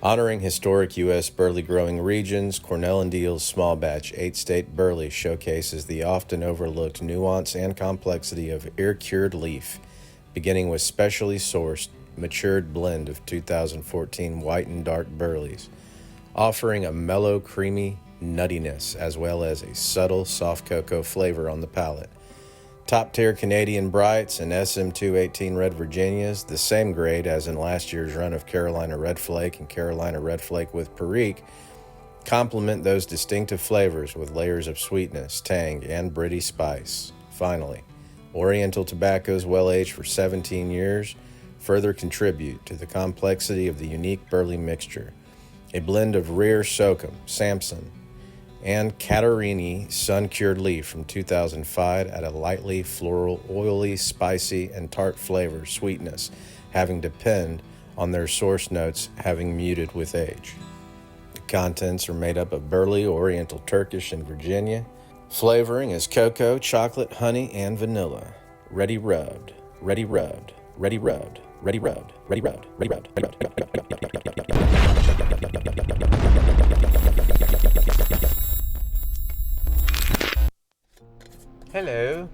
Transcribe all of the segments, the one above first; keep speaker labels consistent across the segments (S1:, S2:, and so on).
S1: Honoring historic U.S. Burley growing regions, Cornell Diehl's small batch 8-state Burley showcases the often overlooked nuance and complexity of ear-cured leaf, beginning with specially sourced, matured blend of 2014 white and dark Burleys, offering a mellow, creamy nuttiness as well as a subtle, soft cocoa flavor on the palate. Top-tier Canadian Brights and SM218 Red Virginias, the same grade as in last year's run of Carolina Red Flake and Carolina Red Flake with Perique, complement those distinctive flavors with layers of sweetness, tang, and Britty spice. Finally, Oriental tobaccos well-aged for 17 years further contribute to the complexity of the unique Burley mixture. A blend of Rear Sokum, Samson, and Catarini sun-cured leaf from 2005 at a lightly floral, oily, spicy, and tart flavor sweetness, having depend on their source notes having muted with age. The contents are made up of Burley, Oriental Turkish, and Virginia. Flavoring is cocoa, chocolate, honey, and vanilla. Ready rubbed, ready rubbed, ready rubbed, ready rubbed, ready rubbed, ready rubbed, ready rubbed. Hello,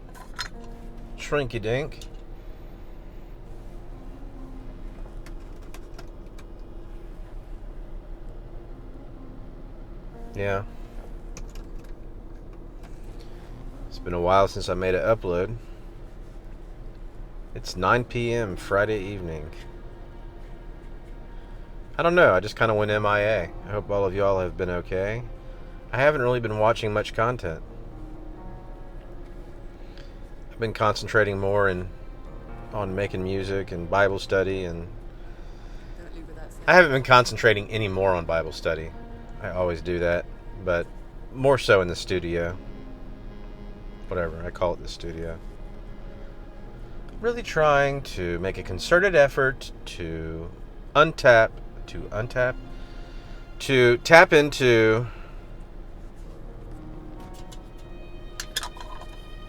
S1: Rinky Dink. Yeah. It's been a while since I made an upload. It's 9 p.m. Friday evening. I don't know, I just kind of went MIA. I hope all of y'all have been okay. I haven't really been watching much content. Been concentrating more on making music and Bible study, and I haven't been concentrating any more on Bible study. I always do that, but more so in the studio. Whatever, I call it the studio. Really trying to make a concerted effort to tap into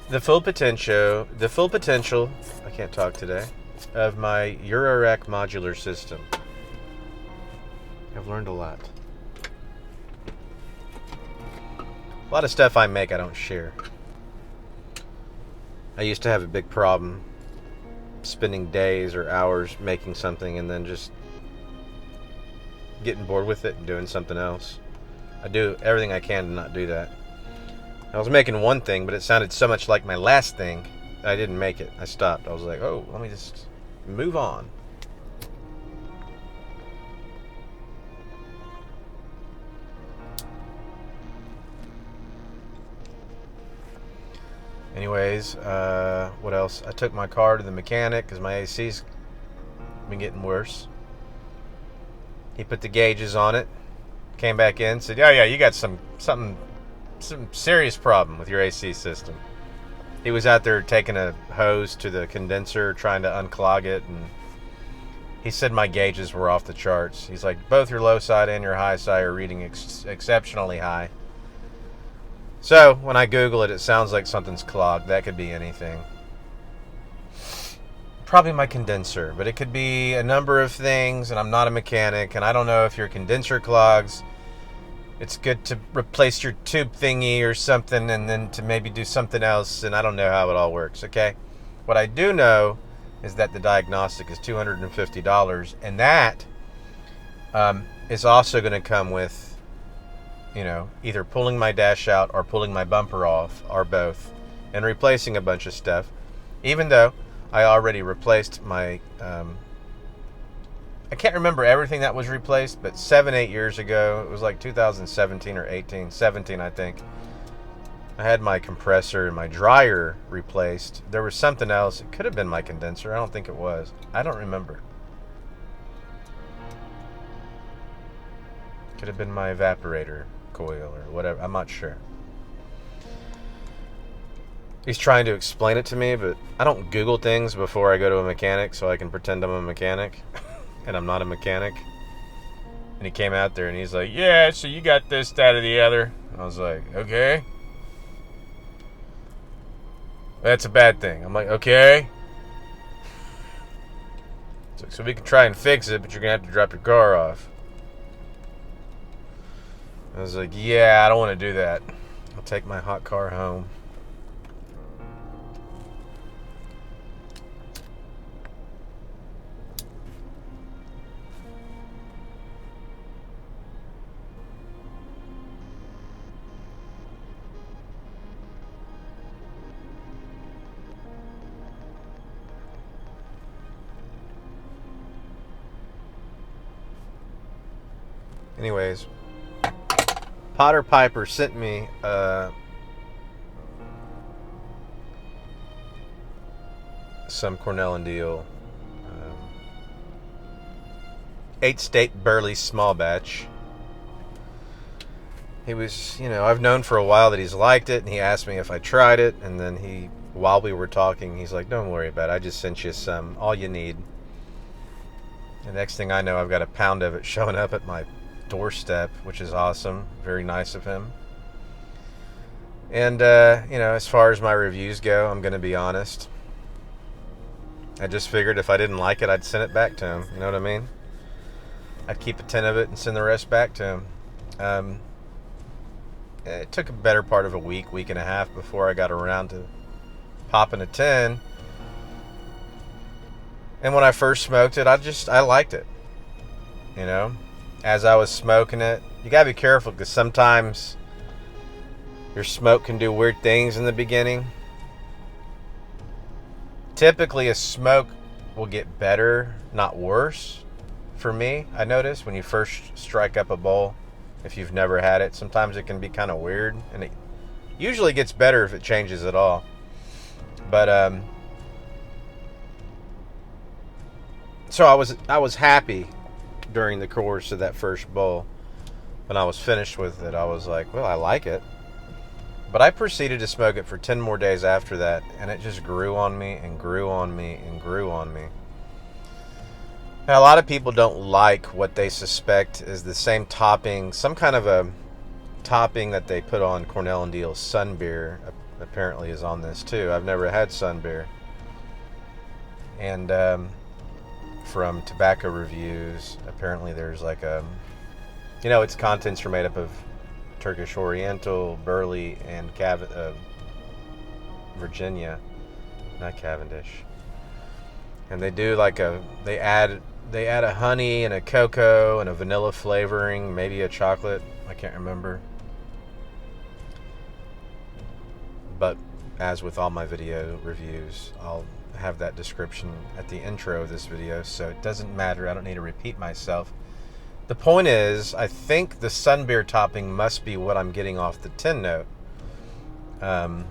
S1: the full potential, I can't talk today, of my Eurorack modular system. I've learned a lot. A lot of stuff I make I don't share. I used to have a big problem spending days or hours making something and then just getting bored with it and doing something else. I do everything I can to not do that. I was making one thing, but it sounded so much like my last thing, I didn't make it. I stopped. I was like, oh, let me just move on. Anyways, what else? I took my car to the mechanic because my AC's been getting worse. He put the gauges on it, came back in, said, yeah, you got some serious problem with your AC system. He was out there taking a hose to the condenser, trying to unclog it, and he said my gauges were off the charts. He's like, both your low side and your high side are reading exceptionally high. So, when I Google it, it sounds like something's clogged. That could be anything. Probably my condenser, but it could be a number of things, and I'm not a mechanic, and I don't know if your condenser clogs. It's good to replace your tube thingy or something and then to maybe do something else, and I don't know how it all works, okay? What I do know is that the diagnostic is $250, and that is also going to come with, either pulling my dash out or pulling my bumper off, or both, and replacing a bunch of stuff, even though I already replaced my... I can't remember everything that was replaced, but 7-8 years ago, it was like 2017 or 17, I think. I had my compressor and my dryer replaced. There was something else. It could have been my condenser. I don't think it was. I don't remember. Could have been my evaporator coil or whatever. I'm not sure. He's trying to explain it to me, but I don't Google things before I go to a mechanic so I can pretend I'm a mechanic. And I'm not a mechanic. And he came out there and he's like, yeah, so you got this, that, or the other. And I was like, okay. That's a bad thing. I'm like, okay. So we can try and fix it, but you're going to have to drop your car off. I was like, yeah, I don't want to do that. I'll take my hot car home. Anyways, Potter Piper sent me some Cornell Diehl 8-state Burley small batch. He was, I've known for a while that he's liked it, and he asked me if I tried it, and then while we were talking, he's like, don't worry about it, I just sent you some, all you need. The next thing I know, I've got a pound of it showing up at my doorstep, which is awesome. Very nice of him. And, as far as my reviews go, I'm going to be honest. I just figured if I didn't like it, I'd send it back to him. You know what I mean? I'd keep a 10 of it and send the rest back to him. It took a better part of a week and a half before I got around to popping a 10. And when I first smoked it, I liked it. As I was smoking it, you gotta be careful because sometimes your smoke can do weird things in the beginning. Typically, a smoke will get better, not worse. For me, I notice when you first strike up a bowl, if you've never had it, sometimes it can be kind of weird, and it usually gets better if it changes at all. But so I was happy during the course of that first bowl. When I was finished with it, I was like, well, I like it. But I proceeded to smoke it for 10 more days after that, and it just grew on me and grew on me and grew on me. Now, a lot of people don't like what they suspect is the same topping, some kind of a topping that they put on Cornell Diehl's Sun Beer, apparently is on this too. I've never had Sun Beer. And from tobacco reviews, apparently there's like its contents are made up of Turkish Oriental, Burley, and Virginia, not Cavendish. And they do they add a honey and a cocoa and a vanilla flavoring, maybe a chocolate, I can't remember. But as with all my video reviews, I'll have that description at the intro of this video, so it doesn't matter, I don't need to repeat myself. The point is, I think the Sun Beer topping must be what I'm getting off the tin note. And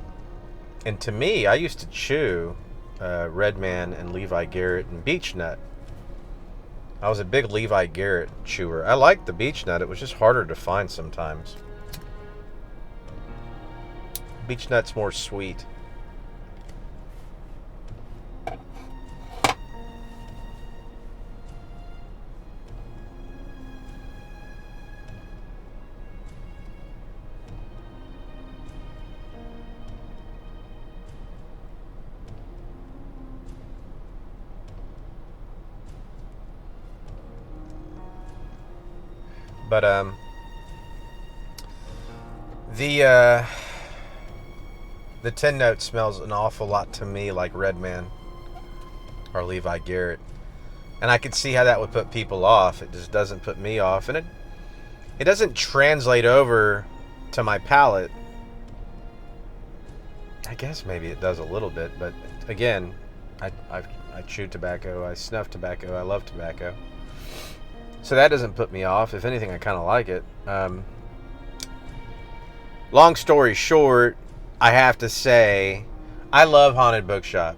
S1: to me, I used to chew Redman and Levi Garrett and Beech Nut. I was a big Levi Garrett chewer. I liked the Beech Nut. It was just harder to find sometimes. Beech Nut's more sweet. But the tin note smells an awful lot to me like Redman or Levi Garrett, and I could see how that would put people off. It just doesn't put me off, and it doesn't translate over to my palate. I guess maybe it does a little bit, but again, I chew tobacco, I snuff tobacco, I love tobacco. So that doesn't put me off. If anything, I kind of like it. Long story short, I have to say, I love Haunted Bookshop.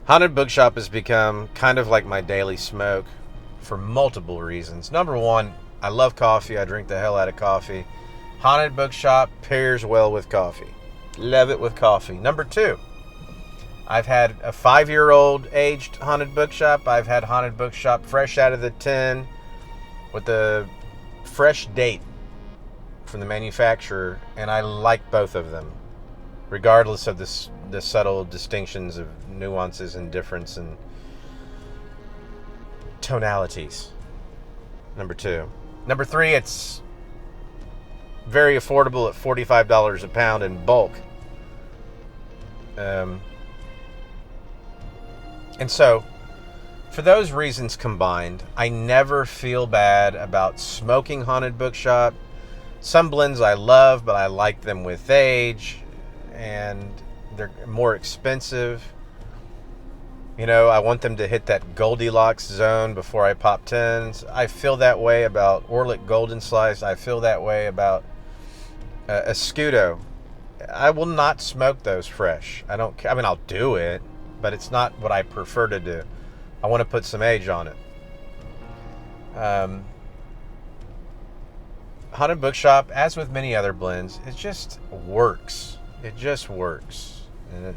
S1: Haunted Bookshop has become kind of like my daily smoke for multiple reasons. Number one, I love coffee. I drink the hell out of coffee. Haunted Bookshop pairs well with coffee. Love it with coffee. Number two, I've had a 5-year-old aged Haunted Bookshop. I've had Haunted Bookshop fresh out of the tin with the fresh date from the manufacturer, and I like both of them, regardless of the subtle distinctions of nuances and difference and tonalities. Number two. Number three, it's very affordable at $45 a pound in bulk. And so, for those reasons combined, I never feel bad about smoking Haunted Bookshop. Some blends I love, but I like them with age, and they're more expensive. You know, I want them to hit that Goldilocks zone before I pop 10s. I feel that way about Orlick Golden Slice. I feel that way about Escudo. I will not smoke those fresh. I don't care. I mean, I'll do it, but it's not what I prefer to do. I want to put some age on it. Haunted Bookshop, as with many other blends, it just works. It just works. And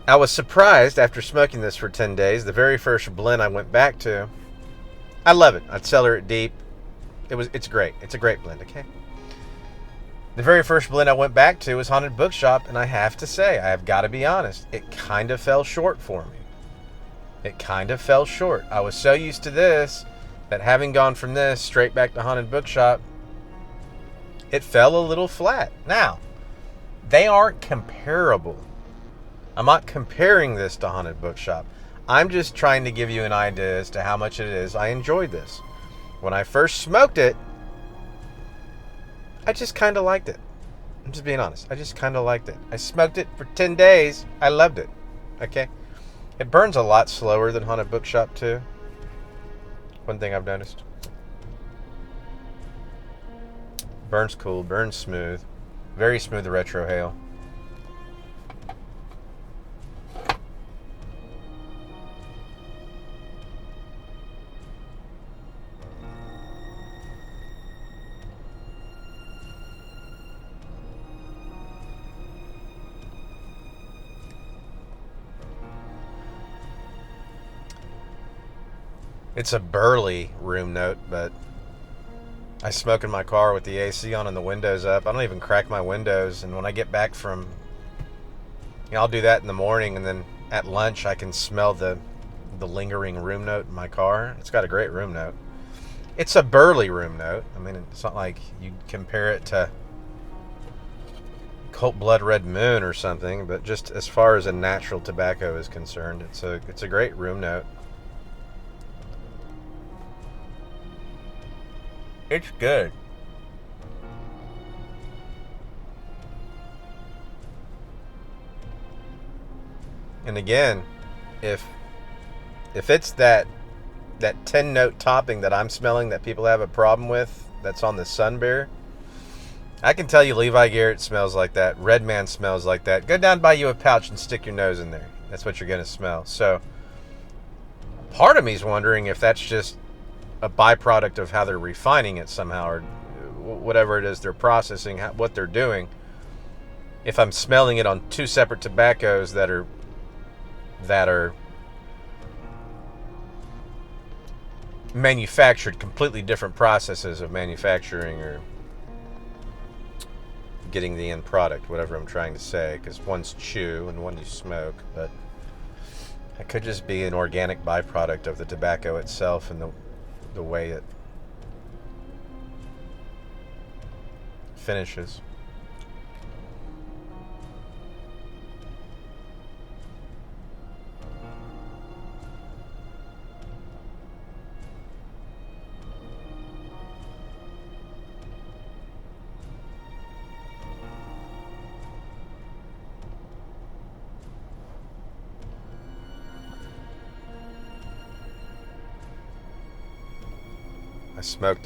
S1: I was surprised after smoking this for 10 days. The very first blend I went back to, I love it. I'd cellar it deep. It's great. It's a great blend, okay? The very first blend I went back to was Haunted Bookshop, and I have to say, I have got to be honest, it kind of fell short for me. It kind of fell short. I was so used to this that having gone from this straight back to Haunted Bookshop, it fell a little flat. Now, they aren't comparable. I'm not comparing this to Haunted Bookshop. I'm just trying to give you an idea as to how much it is I enjoyed this. When I first smoked it, I just kind of liked it. I'm just being honest. I just kind of liked it. I smoked it for 10 days. I loved it. Okay? It burns a lot slower than Haunted Bookshop, too. One thing I've noticed. Burns cool. Burns smooth. Very smooth retrohale. It's a Burley room note, but I smoke in my car with the AC on and the windows up. I don't even crack my windows, and when I get back from, I'll do that in the morning, and then at lunch I can smell the lingering room note in my car. It's got a great room note. It's a Burley room note. I mean, it's not like you compare it to Colt Blood Red Moon or something, but just as far as a natural tobacco is concerned, it's a great room note. It's good. And again, if it's that 10 note topping that I'm smelling that people have a problem with, that's on the Sun Bear, I can tell you Levi Garrett smells like that. Redman smells like that. Go down, buy you a pouch and stick your nose in there. That's what you're going to smell. So part of me is wondering if that's just a byproduct of how they're refining it somehow, or whatever it is they're processing, what they're doing. If I'm smelling it on two separate tobaccos that are manufactured, completely different processes of manufacturing or getting the end product, whatever I'm trying to say, because one's chew and one you smoke, but it could just be an organic byproduct of the tobacco itself and the way it finishes. I smoked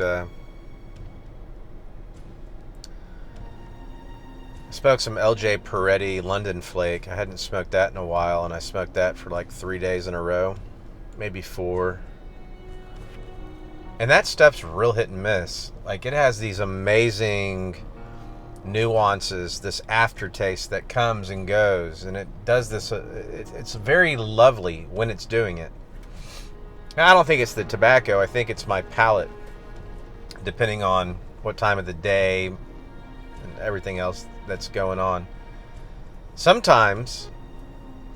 S1: some LJ Peretti London Flake. I hadn't smoked that in a while, and I smoked that for like 3 days in a row, maybe 4. And that stuff's real hit and miss. Like, it has these amazing nuances, this aftertaste that comes and goes, and it does this. It's very lovely when it's doing it. Now, I don't think it's the tobacco. I think it's my palate, depending on what time of the day and everything else that's going on. Sometimes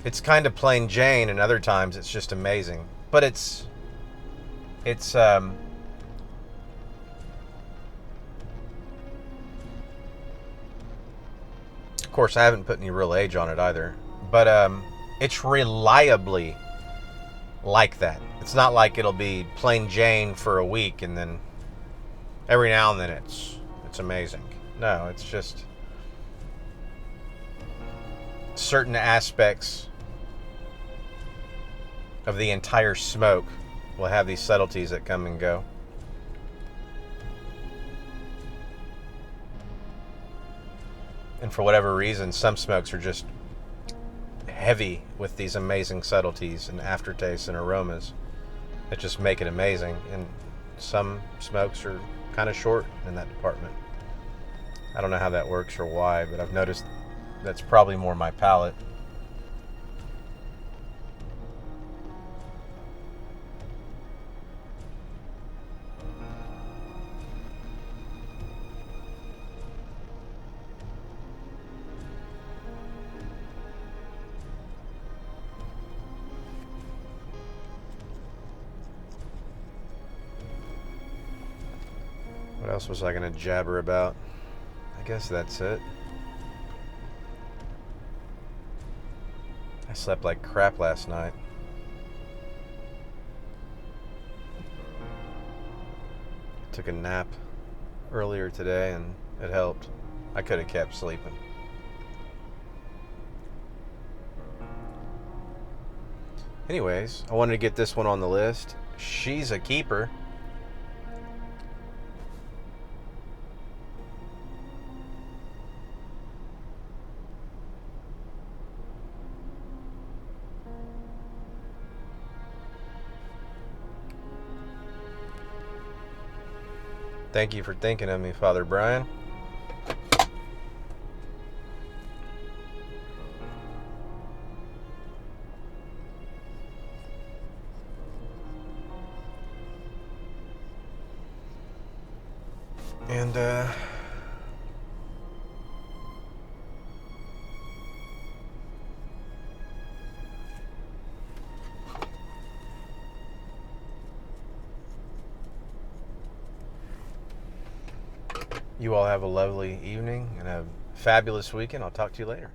S1: it's kind of plain Jane, and other times it's just amazing. But it's Of course, I haven't put any real age on it either. But it's reliably like that. It's not like it'll be plain Jane for a week and then every now and then it's amazing. No, it's just certain aspects of the entire smoke will have these subtleties that come and go. And for whatever reason, some smokes are just heavy with these amazing subtleties and aftertastes and aromas that just make it amazing. And some smokes are kind of short in that department. I don't know how that works or why, but I've noticed that's probably more my palate. What else was I going to jabber about? I guess that's it. I slept like crap last night. Took a nap earlier today and it helped. I could have kept sleeping. Anyways, I wanted to get this one on the list. She's a keeper. Thank you for thinking of me, Father Brian. And you all have a lovely evening and a fabulous weekend. I'll talk to you later.